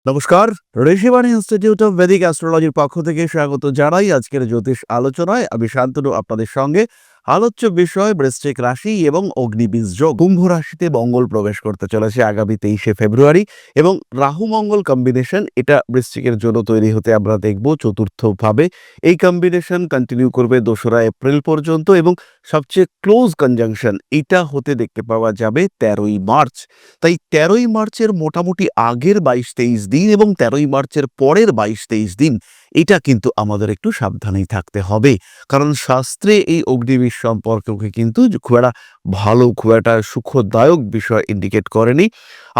নমস্কার। Rishibani institute of Vedic অ্যাস্ট্রোলজির পক্ষ থেকে স্বাগত জানাই আজকের জ্যোতিষ আলোচনায়। আমি শান্তনু আপনাদের সঙ্গে। আলোচ্য বিষয় বৃশ্চিক রাশি এবং অগ্নিবীজ যোগ। কুম্ভ রাশিতে মঙ্গল প্রবেশ করতে চলেছে আগামী 23শে ফেব্রুয়ারি এবং রাহু মঙ্গল কম্বিনেশন এটা বৃশ্চিকের জন্য তৈরি হতে আমরা দেখব চতুর্থভাবে। এই কম্বিনেশন কন্টিনিউ করবে 2রা এপ্রিল পর্যন্ত এবং সবচেয়ে ক্লোজ কনজাংশন এটা হতে দেখতে পাওয়া যাবে 13ই মার্চ। তাই 13ই মার্চের মোটামুটি আগের 22-23 দিন এবং 13ই মার্চের পরের 22-23 দিন এটা কিন্তু আমাদের একটু সাবধানেই থাকতে হবে। কারণ শাস্ত্রে এই অগ্নিবীজ সম্পর্ককে কিন্তু খুব একটা সুখদায়ক বিষয় ইন্ডিকেট করেনি।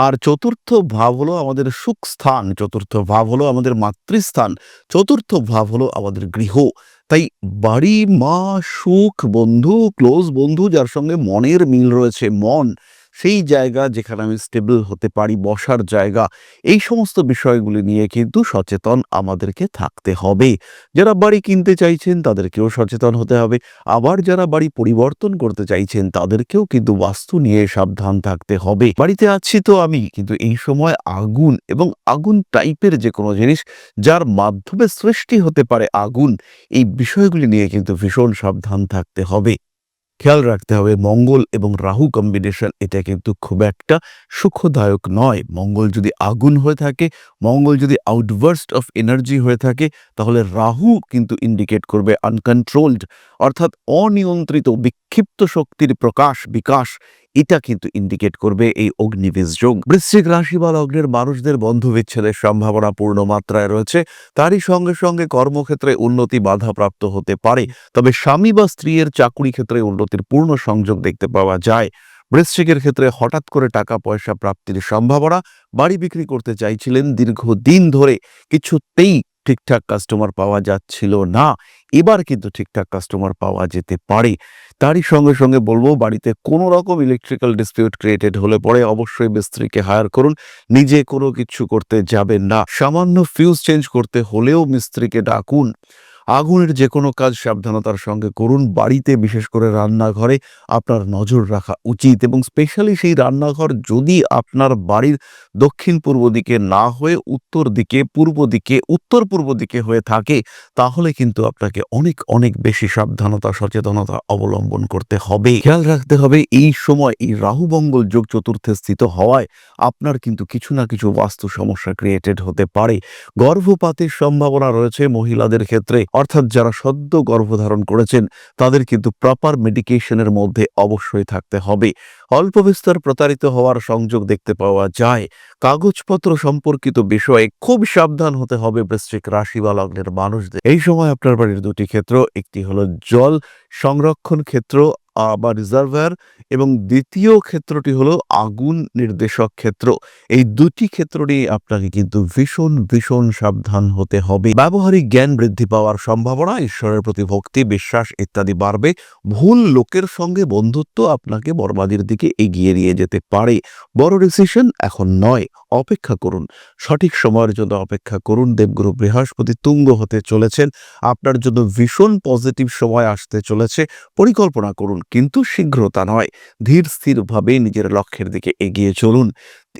আর চতুর্থ ভাব হলো আমাদের সুখ স্থান, চতুর্থ ভাব হলো আমাদের মাতৃস্থান, চতুর্থ ভাব হলো আমাদের গৃহ। তাই বাড়ি, মা, সুখ, বন্ধু, ক্লোজ বন্ধু যার সঙ্গে মনের মিল রয়েছে, মন, সেই জায়গা যেখানে আমি স্টেবল হতে পারি, বসার জায়গা, এই সমস্ত বিষয়গুলি নিয়ে কিন্তু সচেতন আমাদেরকে থাকতে হবে। যারা বাড়ি কিনতে চাইছেন তাদেরকেও সচেতন হতে হবে। আবার যারা বাড়ি পরিবর্তন করতে চাইছেন তাদেরকেও কিন্তু বাস্তু নিয়ে সাবধান থাকতে হবে। বাড়িতে আছি তো আমি, কিন্তু এই সময় আগুন এবং আগুন টাইপের যে কোনো জিনিস যার মাধ্যমে সৃষ্টি হতে পারে আগুন, এই বিষয়গুলি নিয়ে কিন্তু ভীষণ সাবধান থাকতে হবে। খেয়াল রাখতে হবে মঙ্গল এবং রাহু কম্বিনেশন এটা কিন্তু খুব একটা সুখদায়ক নয়। মঙ্গল যদি আগুন হয়ে থাকে, মঙ্গল যদি আউটবার্স্ট অফ এনার্জি হয়ে থাকে, তাহলে রাহু কিন্তু ইন্ডিকেট করবে আনকন্ট্রোলড, অর্থাৎ অনিয়ন্ত্রিত বিক্ষিপ্ত শক্তির বিকাশ। এটা কিন্তু ইন্ডিকেট করবে এই অগ্নিবীজ যোগ। বৃশ্চিক রাশি বা লগ্নের মানুষদের বন্ধু বিচ্ছেদের সম্ভাবনা পূর্ণ মাত্রায় রয়েছে। তারই সঙ্গে সঙ্গে কর্মক্ষেত্রে উন্নতি বাধাপ্রাপ্ত হতে পারে। তবে স্বামী বা স্ত্রীর চাকুরি ক্ষেত্রে উন্নতির পূর্ণ সংযোগ দেখতে পাওয়া যায়। বৃশ্চিকের ক্ষেত্রে হঠাৎ করে টাকা পয়সা প্রাপ্তির সম্ভাবনা। বাড়ি বিক্রি করতে চাইছিলেন, দীর্ঘদিন ধরে কিছুতেই ঠিকঠাক কাস্টমার পাওয়া যাচ্ছিল না, এবার কিন্তু ঠিকঠাক কাস্টমার পাওয়া যেতে পারে। তারই সঙ্গে সঙ্গে বলবো, বাড়িতে কোনো রকম ইলেকট্রিক্যাল ডিসপিউট ক্রিয়েটেড হলে পরে অবশ্যই মিস্ত্রিকে হায়ার করুন, নিজে কোনো কিছু করতে যাবেন না। সামান্য ফিউজ চেঞ্জ করতে হলেও মিস্ত্রিকে ডাকুন। আগুনের যে কোনো কাজ সাবধানতার সঙ্গে করুন। বাড়িতে বিশেষ করে রান্নাঘরে আপনার নজর রাখা উচিত এবং স্পেশালি সেই রান্নাঘর যদি আপনার বাড়ির দক্ষিণ পূর্ব দিকে না হয়ে উত্তর দিকে, পূর্ব দিকে, উত্তর পূর্ব দিকে হয়ে থাকে, তাহলে কিন্তু আপনাকে অনেক অনেক বেশি সাবধানতা সচেতনতা অবলম্বন করতে হবে। খেয়াল রাখতে হবে এই সময় এই রাহু মঙ্গল যোগ চতুর্থে স্থিত হওয়ায় আপনার কিন্তু কিছু না কিছু বাস্তু সমস্যা ক্রিয়েটেড হতে পারে। গর্ভপাতের সম্ভাবনা রয়েছে মহিলাদের ক্ষেত্রে, অর্থাৎ যারা সদ্য গর্ভধারণ করেছেন তাদের কিন্তু প্রপার মেডিকেশনের মধ্যে অবশ্যই থাকতে হবে। অল্প বিস্তর প্রতারিত হওয়ার সংযোগ দেখতে পাওয়া যায়। কাগজপত্র সম্পর্কিত বিষয়ে খুব সাবধান হতে হবে বৃশ্চিক রাশি বা লগ্নের মানুষদের। এই সময় আপনার বাড়ির দুটি ক্ষেত্র, একটি হলো জল সংরক্ষণ ক্ষেত্র বা রিজার্ভার এবং দ্বিতীয় ক্ষেত্রটি হলো আগুন নির্দেশক ক্ষেত্র। এই দুটি ক্ষেত্র নিয়ে আপনাকে কিন্তু ভীষণ ভীষণ সাবধান হতে হবে। ব্যবহারিক জ্ঞান বৃদ্ধি পাওয়ার সম্ভাবনা, ঈশ্বরের প্রতি ভক্তি বিশ্বাস ইত্যাদি বাড়বে। ভুল লোকের সঙ্গে বন্ধুত্ব আপনাকে বরবাদির দিকে এগিয়ে নিয়ে যেতে পারে। বড় ডিসিশন এখন নয়, অপেক্ষা করুন, সঠিক সময়ের জন্য অপেক্ষা করুন। দেবগুরু বৃহস্পতি তুঙ্গ হতে চলেছেন, আপনার জন্য ভীষণ পজিটিভ সময় আসতে চলেছে। পরিকল্পনা করুন, কিন্তু শীঘ্রতা নয়, ধীর স্থিরভাবে নিজের লক্ষ্যের দিকে এগিয়ে চলুন।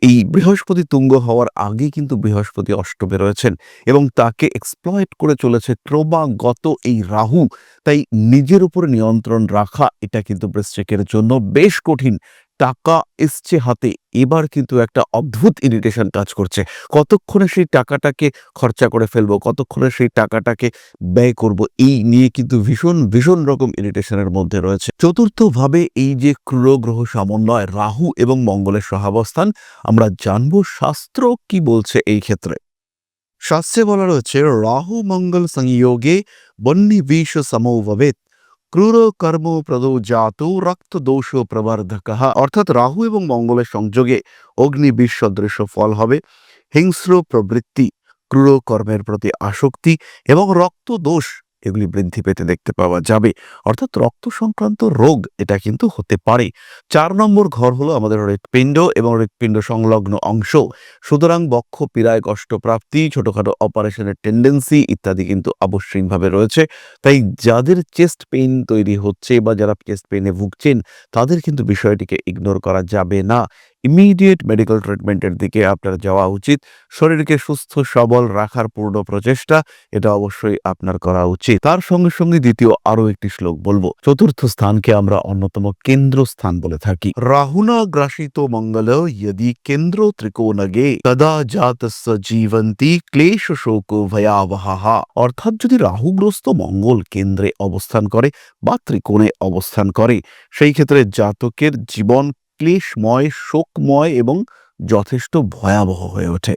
এই বৃহস্পতি তুঙ্গ হওয়ার আগে কিন্তু বৃহস্পতি অষ্টমে রয়েছেন এবং তাকে এক্সপ্লয়েট করে চলেছে ক্রমাগত এই রাহু। তাই নিজের উপর নিয়ন্ত্রণ রাখা এটা কিন্তু বৃশ্চিকের জন্য বেশ কঠিন। টাকা এসছে হাতে, এবার কিন্তু একটা অদ্ভুত ইরিটেশন কাজ করছে। কতক্ষণে সেই টাকাটাকে খরচা করে ফেলবো, কতক্ষণে সেই টাকাটাকে ব্যয় করব, এই নিয়ে কিন্তু ভীষণ ভীষণ রকম ইরিটেশনের মধ্যে রয়েছে। চতুর্থভাবে এই যে ক্রূর গ্রহ সমন্বয় রাহু এবং মঙ্গলের সহাবস্থান, আমরা জানবো শাস্ত্র কি বলছে এই ক্ষেত্রে। শাস্ত্রে বলা রয়েছে রাহু মঙ্গল সংযোগে বহ্নিবিষ সমো ভবেৎ, ক্রূর কর্ম প্রদো জাতু রক্ত দোষ প্রবর্ধকঃ। অর্থাৎ রাহু এবং মঙ্গলের সংযোগে অগ্নিবিষ সদৃশ ফল হবে। হিংস্র প্রবৃত্তি, ক্রূর কর্মের প্রতি আসক্তি এবং রক্ত দোষ এগুলি বৃদ্ধি পেতে দেখতে পাওয়া যাবে। অর্থাৎ রক্ত সংক্রান্ত রোগ এটা কিন্তু হতে পারে। 4 নম্বর ঘর হলো আমাদের হৃৎপিণ্ড এবং হৃৎপিণ্ড সংলগ্ন অংশ। সুতরাং বক্ষ পীড়ায় কষ্টপ্রাপ্তি, ছোটখাটো অপারেশনের টেন্ডেন্সি ইত্যাদি কিন্তু আবশ্যিকভাবে রয়েছে। তাই যাদের চেস্ট পেইন তৈরি হচ্ছে বা যারা চেস্ট পেইনে ভুগছেন, তাদের কিন্তু বিষয়টিকে ইগনোর করা যাবে না। ইমিডিয়েট মেডিকেল ট্রিটমেন্টের দিকে আপনার যাওয়া উচিত। শরীরকে সুস্থ সবল রাখার পূর্ণ প্রচেষ্টা এটা অবশ্যই আপনার করা উচিত। তার সঙ্গে সঙ্গে দ্বিতীয় আরো একটি শ্লোক বলবো। চতুর্থ স্থানকে আমরা অন্যতম কেন্দ্র স্থান বলে থাকি। রাহুনা গ্রাসিত মঙ্গল यदि কেন্দ্র ত্রিকোণগে তদা জাতস্য জীবন্তি ক্লেশ শোক ভয়াবহঃ। অর্থাৎ যদি রাহুগ্রস্ত মঙ্গল কেন্দ্রে অবস্থান করে বা ত্রিকোণে অবস্থান করে, সেই ক্ষেত্রে জাতকের জীবন ক্লেশময়, শোকময় এবং যথেষ্ট ভয়াবহ হয়ে ওঠে।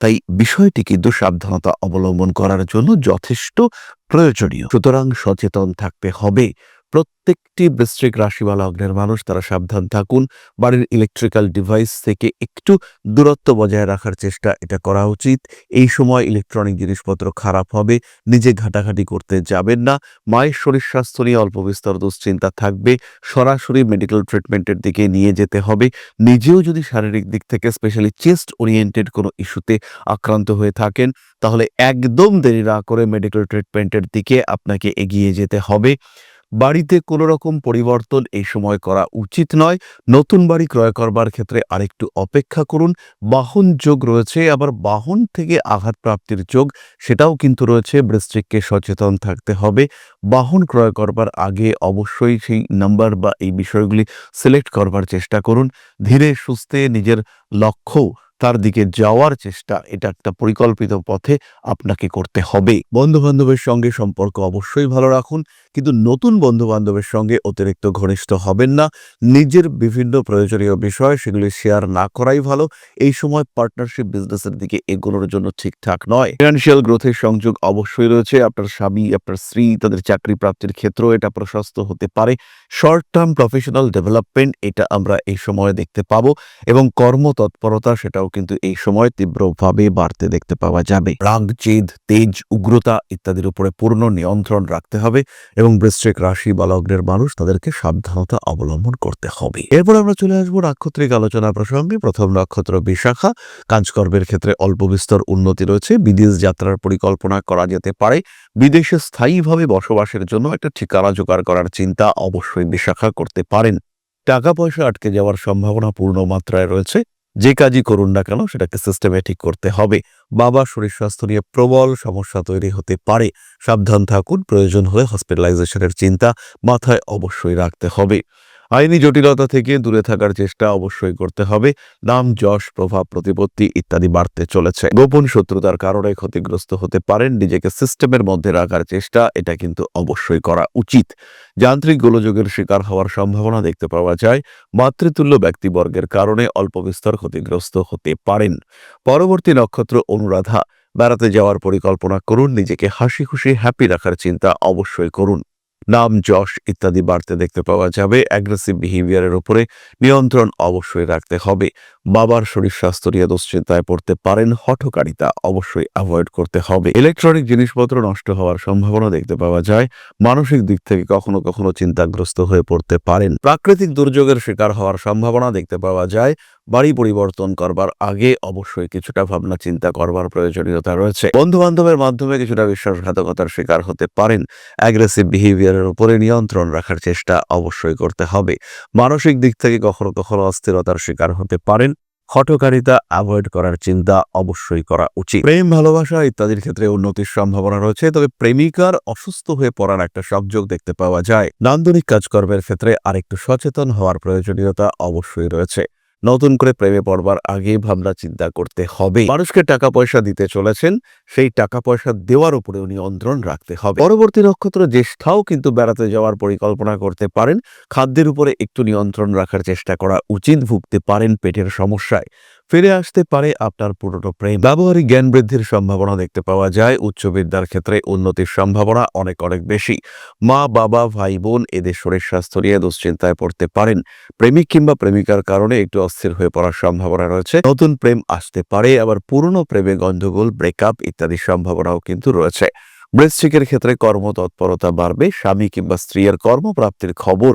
তাই বিষয়টি কিন্তু সাবধানতা অবলম্বন করার জন্য যথেষ্ট প্রয়োজনীয়। সুতরাং সচেতন থাকতে হবে। প্রত্যেকটি বৃশ্চিক রাশি বা লগ্নের মানুষ তারা সাবধান থাকুন। বাড়ির ইলেকট্রিক্যাল ডিভাইস থেকে একটু দূরত্ব বজায় রাখার চেষ্টা এটা করা উচিত। এই সময় ইলেকট্রনিক জিনিসপত্র খারাপ হবে, নিজে ঘাটাঘাটি করতে যাবেন না। মায়ের শরীর স্বাস্থ্য নিয়ে অল্প বিস্তর দুশ্চিন্তা থাকবে, সরাসরি মেডিকেল ট্রিটমেন্টের দিকে নিয়ে যেতে হবে। নিজেও যদি শারীরিক দিক থেকে স্পেশালি চেস্ট ওরিয়েন্টেড কোনো ইস্যুতে আক্রান্ত হয়ে থাকেন, তাহলে একদম দেরি না করে মেডিকেল ট্রিটমেন্টের দিকে আপনাকে এগিয়ে যেতে হবে। বাড়িতে কোনো রকম পরিবর্তন এই সময় করা উচিত নয়। নতুন বাড়ি ক্রয় করবার ক্ষেত্রে আরেকটু অপেক্ষা করুন। বাহন যোগ রয়েছে, আবার বাহন থেকে আঘাত প্রাপ্তির যোগ সেটাও কিন্তু রয়েছে। বৃশ্চিককে সচেতন থাকতে হবে। বাহন ক্রয় করবার আগে অবশ্যই সেই নাম্বার বা এই বিষয়গুলি সিলেক্ট করবার চেষ্টা করুন। ধীরে সুস্থে নিজের লক্ষ্য তার দিকে যাওয়ার চেষ্টা এটা একটা পরিকল্পিত পথে আপনাকে করতে হবে। বন্ধু বান্ধবের সঙ্গে সম্পর্ক অবশ্যই ভালো রাখুন, কিন্তু নতুন বন্ধু বান্ধবের সঙ্গে অতিরিক্ত ঘনিষ্ঠ হবেন না। নিজের বিভিন্ন প্রয়োজনীয় বিষয় সেগুলি শেয়ার না করাই ভালো। এই সময় পার্টনারশিপ বিজনেসের দিকে এগোনোর জন্য ঠিকঠাক নয়। ফিনান্সিয়াল গ্রোথের সংযোগ অবশ্যই রয়েছে। আপনার স্বামী, আপনার স্ত্রী তাদের চাকরি প্রাপ্তির ক্ষেত্র এটা প্রশস্ত হতে পারে। শর্ট টার্ম প্রফেশনাল ডেভেলপমেন্ট এটা আমরা এই সময়ে দেখতে পাবো, এবং কর্মতৎপরতা সেটাও কিন্তু এই সময় তীব্রভাবে বাড়তে দেখতে পাওয়া যাবে। রাগ, জেদ, তেজ, উগ্রতা ইত্যাদির উপরে পূর্ণ নিয়ন্ত্রণ রাখতে হবে, এবং বৃশ্চিক রাশি বা লগ্নের মানুষ তাদেরকে সাবধানতা অবলম্বন করতে হবে। এরপর আমরা চলে আসবো নাক্ষত্রিক আলোচনা প্রসঙ্গে। প্রথম নক্ষত্র বিশাখা। কাজকর্মের ক্ষেত্রে অল্প বিস্তর উন্নতি রয়েছে। বিদেশ যাত্রার পরিকল্পনা করা যেতে পারে। বিদেশে স্থায়ীভাবে বসবাসের জন্য একটা ঠিকানা জোগাড় করার চিন্তা অবশ্যই বিশাখা করতে পারেন। টাকা পয়সা আটকে যাওয়ার সম্ভাবনা পূর্ণ মাত্রায় রয়েছে। যে কাজই করুন না কেন সেটাকে সিস্টেমেটিক করতে হবে। বাবার শরীর স্বাস্থ্য নিয়ে প্রবল সমস্যা তৈরি হতে পারে। সাবধান থাকুন। প্রয়োজন হলে হসপিটালাইজেশনের চিন্তা মাথায় অবশ্যই রাখতে হবে। আইনি জটিলতা থেকে দূরে থাকার চেষ্টা অবশ্যই করতে হবে। নাম, যশ, প্রভাব, প্রতিপত্তি ইত্যাদি বাড়তে চলেছে। গোপন শত্রুতার কারণে ক্ষতিগ্রস্ত হতে পারেন। নিজেকে সিস্টেমের মধ্যে রাখার চেষ্টা এটা কিন্তু অবশ্যই করা উচিত। যান্ত্রিক গোলযোগের শিকার হওয়ার সম্ভাবনা দেখতে পাওয়া যায়। মাতৃতুল্য ব্যক্তিবর্গের কারণে অল্প বিস্তর ক্ষতিগ্রস্ত হতে পারেন। পরবর্তী নক্ষত্র অনুরাধা। বেড়াতে যাওয়ার পরিকল্পনা করুন। নিজেকে হাসি খুশি হ্যাপি রাখার চিন্তা অবশ্যই করুন। নাম, যশ ইত্যাদি বাড়তে দেখতে পাওয়া যাবে। অ্যাগ্রেসিভ বিহেভিয়ারের উপরে নিয়ন্ত্রণ অবশ্যই রাখতে হবে। বাবার শরীর স্বাস্থ্য নিয়ে দুশ্চিন্তায় পড়তে পারেন। হঠকারিতা অবশ্যই অ্যাভয়েড করতে হবে। ইলেকট্রনিক জিনিসপত্র নষ্ট হওয়ার সম্ভাবনা দেখতে পাওয়া যায়। মানসিক দিক থেকে কখনো কখনো চিন্তাগ্রস্ত হয়ে পড়তে পারেন। প্রাকৃতিক দুর্যোগের শিকার হওয়ার সম্ভাবনা দেখতে পাওয়া যায়। বাড়ি পরিবর্তন করবার আগে অবশ্যই কিছুটা ভাবনা চিন্তা করবার প্রয়োজনীয়তা রয়েছে। বন্ধু বান্ধবের মাধ্যমে কিছুটা বিশ্বাসঘাতকতার শিকার হতে পারেন। অ্যাগ্রেসিভ বিহেভিয়ারের উপরে নিয়ন্ত্রণ রাখার চেষ্টা অবশ্যই করতে হবে। মানসিক দিক থেকে কখনো কখনো অস্থিরতার শিকার হতে পারেন। হঠকারিতা অ্যাভয়েড করার চিন্তা অবশ্যই করা উচিত। প্রেম, ভালোবাসা ইত্যাদির ক্ষেত্রে উন্নতির সম্ভাবনা রয়েছে, তবে প্রেমিকার অসুস্থ হয়ে পড়ার একটা সংযোগ দেখতে পাওয়া যায়। নান্দনিক কাজকর্মের ক্ষেত্রে আরেকটু সচেতন হওয়ার প্রয়োজনীয়তা অবশ্যই রয়েছে। নতুন করে প্রেমে পড়বার আগে ভাবনা চিন্তা করতে হবে। মানুষকে টাকা পয়সা দিতে চলেছেন, সেই টাকা পয়সা দেওয়ার উপরেও নিয়ন্ত্রণ রাখতে হবে। পরবর্তী নক্ষত্র জ্যেষ্ঠাও কিন্তু বেড়াতে যাওয়ার পরিকল্পনা করতে পারেন। খাদ্যের উপরে একটু নিয়ন্ত্রণ রাখার চেষ্টা করা উচিত। ভুগতে পারেন পেটের সমস্যায়। ফিরে আসতে পারে আপনার পুরনো প্রেম। ব্যবহারিক জ্ঞান বৃদ্ধির সম্ভাবনা দেখতে পাওয়া যায়। উচ্চ বিদ্যার ক্ষেত্রে উন্নতির সম্ভাবনা অনেক অনেক বেশি। মা, বাবা, ভাই, বোন এদের শরীর স্বাস্থ্য নিয়ে দুশ্চিন্তায় পড়তে পারেন। প্রেমিক কিংবা প্রেমিকার কারণে একটু অস্থির হয়ে পড়ার সম্ভাবনা রয়েছে। নতুন প্রেম আসতে পারে, আবার পুরনো প্রেমে গন্ডগোল, ব্রেকআপ ইত্যাদি সম্ভাবনাও কিন্তু রয়েছে। বৃশ্চিকের ক্ষেত্রে কর্মতৎপরতা বাড়বে। স্বামী কিংবা স্ত্রীর কর্মপ্রাপ্তির খবর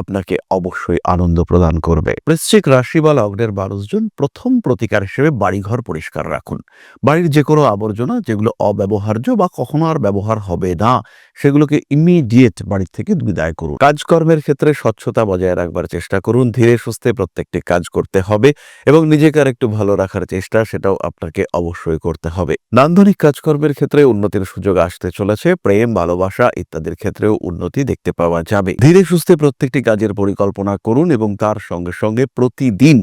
আপনাকে অবশ্যই আনন্দ প্রদান করবে। বৃশ্চিক রাশি বা লগ্নের মানুষজন প্রথম প্রতিকার হিসেবে বাড়িঘর পরিষ্কার রাখুন। বাড়ির যে কোনো আবর্জনা যেগুলো অব্যবহার্য বা কখনো আর ব্যবহার হবে না, সেগুলোকে ইমিডিয়েট বাড়ি থেকে বিদায় করুন। কাজকর্মের ক্ষেত্রে স্বচ্ছতা বজায় রাখবার চেষ্টা করুন। ধীরে সুস্থে প্রত্যেকটি কাজ করতে হবে এবং নিজেকে আর একটু ভালো রাখার চেষ্টা, সেটাও আপনাকে অবশ্যই করতে হবে। নান্দনিক কাজকর্মের ক্ষেত্রে উন্নতির সুযোগ আসতে চলেছে। প্রেম, ভালোবাসা ইত্যাদির ক্ষেত্রেও উন্নতি দেখতে পাওয়া যাবে। ধীরে সুস্থে প্রত্যেকটি কাজের পরিকল্পনা করুন এবং তার সঙ্গে সঙ্গে প্রতিদিন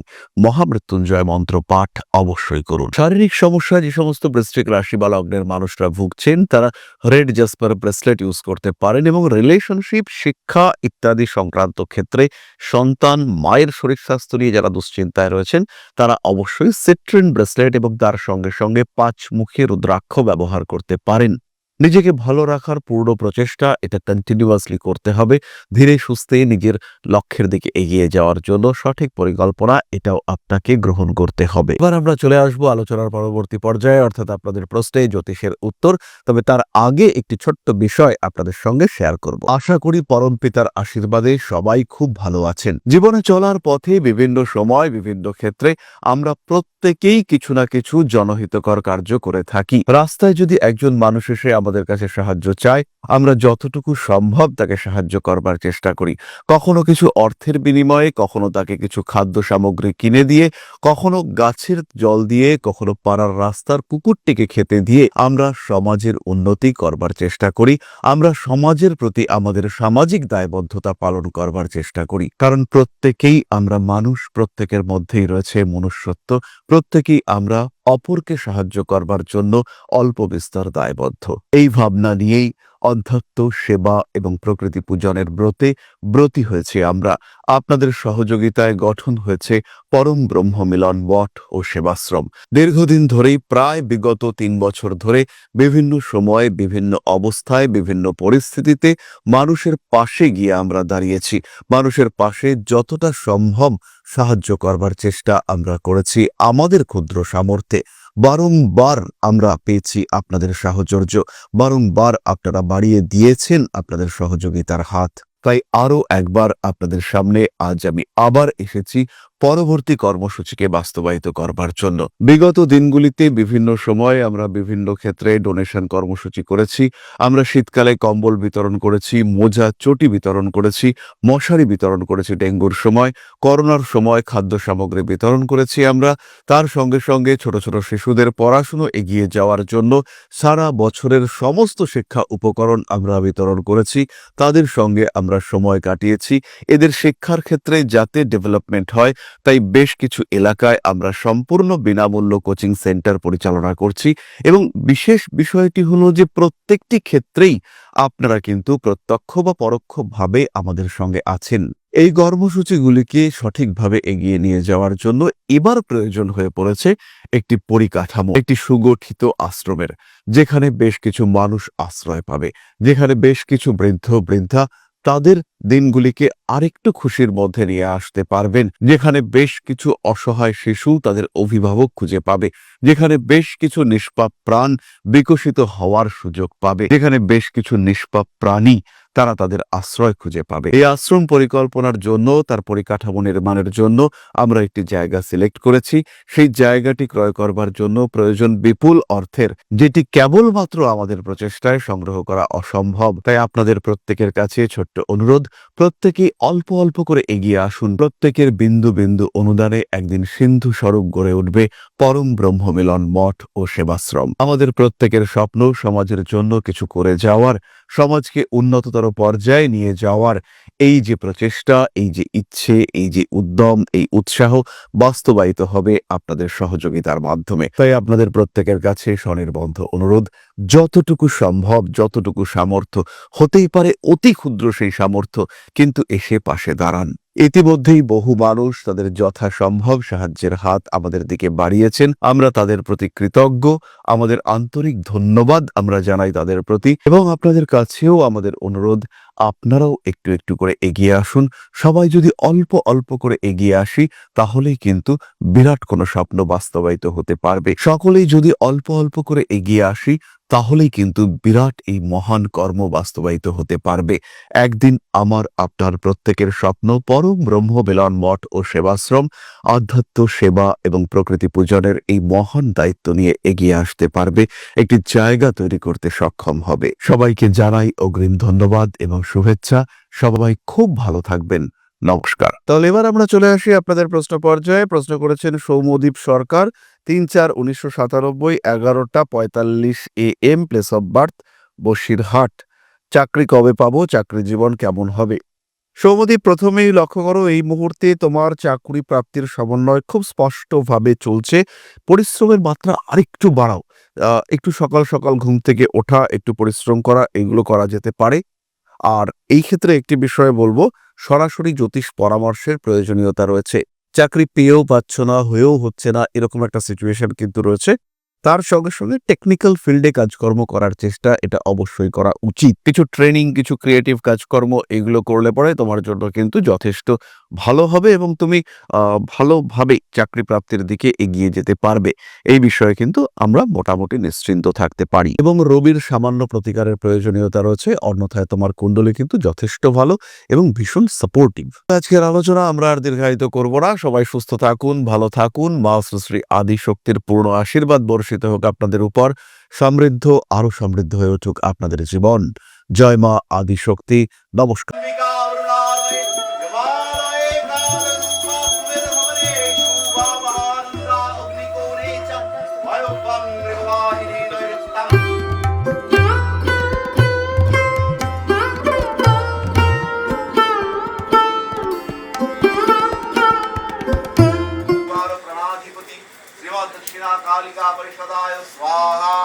মহামৃত্যুঞ্জয় মন্ত্র পাঠ অবশ্যই করুন। শারীরিক সমস্যা যে সমস্ত বৃশ্চিক রাশি বা লগ্নের মানুষরা ভুগছেন, তারা রেড জাসপার ব্রেসলেট ইউজ করতে পারেন এবং রিলেশনশিপ, শিক্ষা ইত্যাদি সংক্রান্ত ক্ষেত্রে সন্তান, মায়ের শরীর স্বাস্থ্য নিয়ে যারা দুশ্চিন্তায় রয়েছেন, তারা অবশ্যই সিট্রিন ব্রেসলেট এবং তার সঙ্গে সঙ্গে 5 মুখী রুদ্রাক্ষ ব্যবহার করতে পারেন। নিজেকে ভালো রাখার পূর্ণ প্রচেষ্টা, এটা কন্টিনিউয়াসলি করতে হবে। ধীরে সুস্থে নিজের লক্ষ্যের দিকে এগিয়ে যাওয়ার জন্য সঠিক পরিকল্পনা, এটাও আপনাকে গ্রহণ করতে হবে। এবার আমরা চলে আসবো আলোচনার পরবর্তী পর্যায়ে, অর্থাৎ আপনাদের প্রশ্নে জ্যোতিষের উত্তর। তবে তার আগে একটি ছোট্ট বিষয় আপনাদের সঙ্গে শেয়ার করব। আশা করি পরম পিতার আশীর্বাদে সবাই খুব ভালো আছেন। জীবনে চলার পথে বিভিন্ন সময় বিভিন্ন ক্ষেত্রে আমরা প্রত্যেকেই কিছু না কিছু জনহিতকর কার্য করে থাকি। রাস্তায় যদি একজন মানুষ এসে আমাদের কাছে সাহায্য চায়, আমরা যতটুকু সম্ভব তাকে সাহায্য করবার চেষ্টা করি। কখনো কিছু অর্থের বিনিময়ে, কখনো তাকে কিছু খাদ্য সামগ্রী কিনে দিয়ে, কখনো গাছের জল দিয়ে, কখনো পাড়ার রাস্তার কুকুরটিকে খেতে দিয়ে আমরা সমাজের উন্নতি করবার চেষ্টা করি। আমরা সমাজের প্রতি আমাদের সামাজিক দায়বদ্ধতা পালন করবার চেষ্টা করি। কারণ প্রত্যেকেই আমরা মানুষ, প্রত্যেকের মধ্যেই রয়েছে মনুষ্যত্ব, প্রত্যেকেই আমরা অপরকে সাহায্য করবার জন্য অল্প বিস্তর দায়বদ্ধ। এই ভাবনা নিয়েই অধ্যাত্ম, সেবা এবং প্রকৃতি পূজনের ব্রতী হয়েছে আমরা। আপনাদের সহযোগিতায় গঠন হয়েছে পরম ব্রহ্ম মিলন মঠ ও সেবাশ্রম। দীর্ঘদিন ধরেই, প্রায় বিগত 3 বছর ধরে বিভিন্ন সময়ে, বিভিন্ন অবস্থায়, বিভিন্ন পরিস্থিতিতে মানুষের পাশে গিয়ে আমরা দাঁড়িয়েছি। মানুষের পাশে যতটা সম্ভব সাহায্য করবার চেষ্টা আমরা করেছি আমাদের ক্ষুদ্র সামর্থ্যে। বারংবার আমরা পেয়েছি আপনাদের সাহচর্য, বারংবার আপনারা বাড়িয়ে দিয়েছেন আপনাদের সহযোগিতার হাত। তাই আরও একবার আপনাদের সামনে আজ আমি আবার এসেছি পরবর্তী কর্মসূচিকে বাস্তবায়িত করবার জন্য। বিগত দিনগুলিতে বিভিন্ন সময় আমরা বিভিন্ন ক্ষেত্রে ডোনেশন কর্মসূচি করেছি। আমরা শীতকালে কম্বল বিতরণ করেছি, মোজা, চটি বিতরণ করেছি, মশারি বিতরণ করেছি ডেঙ্গুর সময়, করোনার সময় খাদ্য সামগ্রী বিতরণ করেছি আমরা। তার সঙ্গে সঙ্গে ছোট ছোট শিশুদের পড়াশুনো এগিয়ে যাওয়ার জন্য সারা বছরের সমস্ত শিক্ষা উপকরণ আমরা বিতরণ করেছি। তাদের সঙ্গে আমরা সময় কাটিয়েছি। এদের শিক্ষার ক্ষেত্রে যাতে ডেভেলপমেন্ট হয়, তাই বেশ কিছু এলাকায় আমরা সম্পূর্ণ বিনামূল্য কোচিং সেন্টার পরিচালনা করছি। এবং বিশেষ বিষয়টি হলো যে প্রত্যেকটি ক্ষেত্রেই আপনারা কিন্তু প্রত্যক্ষ বা পরোক্ষভাবে আমাদের সঙ্গে আছেন। এই কর্মসূচিগুলিকে সঠিকভাবে এগিয়ে নিয়ে যাওয়ার জন্য এবার প্রয়োজন হয়ে পড়েছে একটি পরিকাঠামো, একটি সুগঠিত আশ্রমের, যেখানে বেশ কিছু মানুষ আশ্রয় পাবে, যেখানে বেশ কিছু বৃদ্ধ বৃদ্ধা তাদের দিনগুলিকে আরেকটু খুশির মধ্যে নিয়ে আসতে পারবেন, যেখানে বেশ কিছু অসহায় শিশু তাদের অভিভাবক খুঁজে পাবে, যেখানে বেশ কিছু নিষ্পাপ প্রাণ বিকশিত হওয়ার সুযোগ পাবে, যেখানে বেশ কিছু নিষ্পাপ প্রাণী তারা তাদের আশ্রয় খুঁজে পাবে। এই আশ্রম পরিকল্পনার জন্য, তার পরিকাঠামো নির্মাণের জন্য আমরা একটি জায়গা সিলেক্ট করেছি। সেই জায়গাটি ক্রয় করবার জন্য প্রয়োজন বিপুল অর্থের, যেটি কেবলমাত্র আমাদের প্রচেষ্টায় সংগ্রহ করা অসম্ভব। তাই আপনাদের প্রত্যেকের কাছে ছোট্ট অনুরোধ, প্রত্যেকেই অল্প অল্প করে এগিয়ে আসুন। প্রত্যেকের বিন্দু বিন্দু অনুদানে একদিন সিন্ধু স্বরূপ গড়ে উঠবে পরম ব্রহ্ম মিলন মঠ ও সেবাশ্রম। আমাদের প্রত্যেকের স্বপ্ন সমাজের জন্য কিছু করে যাওয়ার, সমাজকে উন্নততর পর্যায়ে নিয়ে যাওয়ার এই যে প্রচেষ্টা, এই যে ইচ্ছে, এই যে উদ্যম, এই উৎসাহ বাস্তবায়িত হবে আপনাদের সহযোগিতার মাধ্যমে। তাই আপনাদের প্রত্যেকের কাছে স্বনির্বন্ধ অনুরোধ, যতটুকু সম্ভব, যতটুকু সামর্থ্য, হতেই পারে অতি ক্ষুদ্র সেই সামর্থ্য, কিন্তু এসে পাশে দাঁড়ান। ইতিমধ্যেই বহু মানুষ তাদের যথাসম্ভব সাহায্যের হাত আমাদের দিকে বাড়িয়েছেন। আমরা তাদের প্রতি কৃতজ্ঞ, আমাদের আন্তরিক ধন্যবাদ আমরা জানাই তাদের প্রতি। এবং আপনাদের কাছেও আমাদের অনুরোধ, আপনারাও একটু একটু করে এগিয়ে আসুন। সবাই যদি অল্প অল্প করে এগিয়ে আসি তাহলেই কিন্তু বিরাট কোনো স্বপ্ন বাস্তবায়িত হতে পারবে। সকলেই যদি অল্প অল্প করে এগিয়ে আসি তাহলেই কিন্তু বিরাট এই মহান কর্ম বাস্তবায়িত হতে পারবে। একদিন আমার আপনার প্রত্যেকের স্বপ্ন পরম ব্রহ্ম মিলন মঠ ও সেবাশ্রম আধ্যাত্ম সেবা এবং প্রকৃতি পূজনের এই মহান দায়িত্ব নিয়ে এগিয়ে আসতে পারবে, একটি জায়গা তৈরি করতে সক্ষম হবে। সবাইকে জানাই অগ্রিম ধন্যবাদ এবং শুভেচ্ছা। সবাই খুব ভালো থাকবেন। নমস্কার। তাহলে এবার আমরা চলে আসি আপনাদের প্রশ্ন পর্যায়ে। প্রশ্ন করেছেন সৌম্যদীপ সরকার, ৩/৪/১৯৯৭, 11:৪৫ AM, place of birth Basirhat. চাকরি কবে পাবো? চাকরি জীবন কেমন হবে? সৌম্যদীপ, প্রথমেই লক্ষ্য করো এই মুহূর্তে তোমার চাকরি প্রাপ্তির সমন্বয় খুব স্পষ্টভাবে চলছে। পরিশ্রমের মাত্রা আরেকটু বাড়াও। একটু সকাল সকাল ঘুম থেকে ওঠা, একটু পরিশ্রম করা, এগুলো করা যেতে পারে। আর এই ক্ষেত্রে একটি বিষয়ে বলবো, সরাসরি জ্যোতিষ পরামর্শের প্রয়োজনীয়তা রয়েছে। চাকরি পেয়েও পাচ্ছ না, হয়েও হচ্ছে না, এরকম একটা সিচুয়েশন কিন্তু রয়েছে। তার সঙ্গে সঙ্গে টেকনিক্যাল ফিল্ডে কাজকর্ম করার চেষ্টা এটা অবশ্যই করা উচিত। কিছু ট্রেনিং, কিছু ক্রিয়েটিভ কাজকর্ম এগুলো করলে পরে তোমার জন্য কিন্তু যথেষ্ট ভালো হবে এবং তুমি ভালোভাবে চাকরি প্রাপ্তির দিকে এগিয়ে যেতে পারবে। এই বিষয়ে কিন্তু আমরা মোটামুটি নিশ্চিন্ত থাকতে পারি এবং রবির সামান্য প্রতিকারের প্রয়োজনীয়তা রয়েছে, অন্যথায় তোমার কুণ্ডলী কিন্তু যথেষ্ট ভালো এবং ভীষণ সাপোর্টিভ। আজকের আলোচনা আমরা আর দীর্ঘায়িত করব না। সবাই সুস্থ থাকুন, ভালো থাকুন। মা শ্রী আদি শক্তির পূর্ণ আশীর্বাদ বর্ষিত হোক আপনাদের উপর। সমৃদ্ধ, আরো সমৃদ্ধ হয়ে উঠুক আপনাদের জীবন। জয় মা আদি শক্তি। নমস্কার। प्रणाधिपति श्रीमद दक्षिणा कालिका परिषदाय स्वाहा।